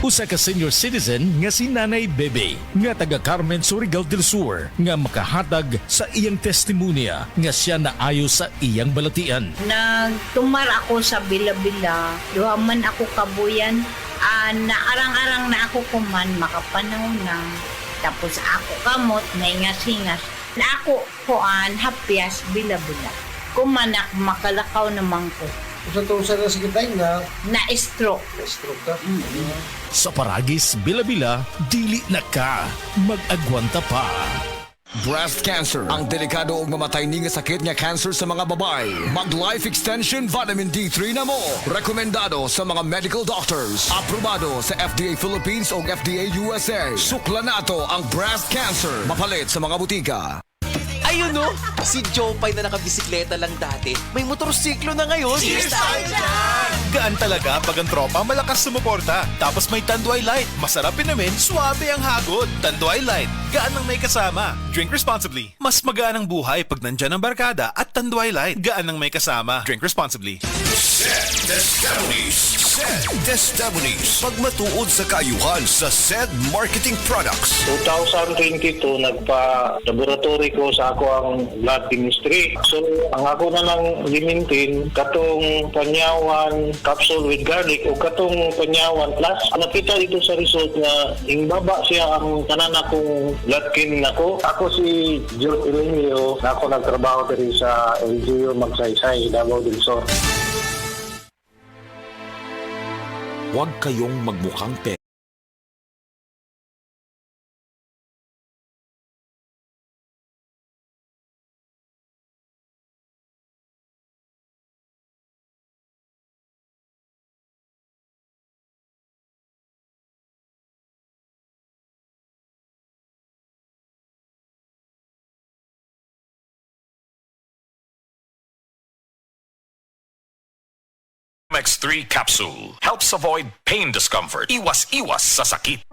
Usa ka senior citizen nga si Nanay Bebe nga taga Carmen, Surigao del Sur nga makahatag sa iyang testimonya nga siya naayo sa iyang balatian. Nagtumar ako sa Bila-Bila, duha man ako kabuyan, naarang-arang na ako kuman, makapanahon na. Tapos ako kamot, naingas-ingas. Na ako kuan, hapyas, Bila-Bila. Kumanak, makalakaw naman ko. Sa na sa kitay nga, Na-stroke. na-stroke ka. Sa Paragis, Bila-Bila, dili na ka mag-agwanta pa. Breast cancer, ang delikado ug mamatay ni nga sakit nga cancer sa mga babae. Mag-life extension vitamin D3 na mo. Rekomendado sa mga medical doctors. Aprobado sa FDA Philippines ug FDA USA. Sukla nato ang breast cancer. Mapalit sa mga butika. Ayun no, si Jopay na nakabisikleta lang dati, may motorsiklo na ngayon. Cheers tayo dyan! Gaan talaga pag ang tropa malakas sumuporta. Tapos may Tanduay Light. Masarap inumin, suabe ang hagod. Tanduay Light, gaan ang may kasama. Drink responsibly. Mas magaan ang buhay pag nandyan ang barkada at Tanduay Light, gaan ang may kasama. Drink responsibly. SED Testimonies. Pagmatuod sa kaayuhan sa SED Marketing Products. 2022, nagpa-laboratory ko sa ako ang blood chemistry. So, ang ako na lang limintin, katong panyawan capsule with garlic o katong panyawan plus. Nakita dito sa result na ingbaba siya ang tanan akong blood chem nako. Ako si Joe Elenio, na ako nagtrabaho diri sa LGU Magsaysay, Davao del Sur. Huwag kayong magmukhang X3 capsule helps avoid pain discomfort. Iwas-iwas sa sakit.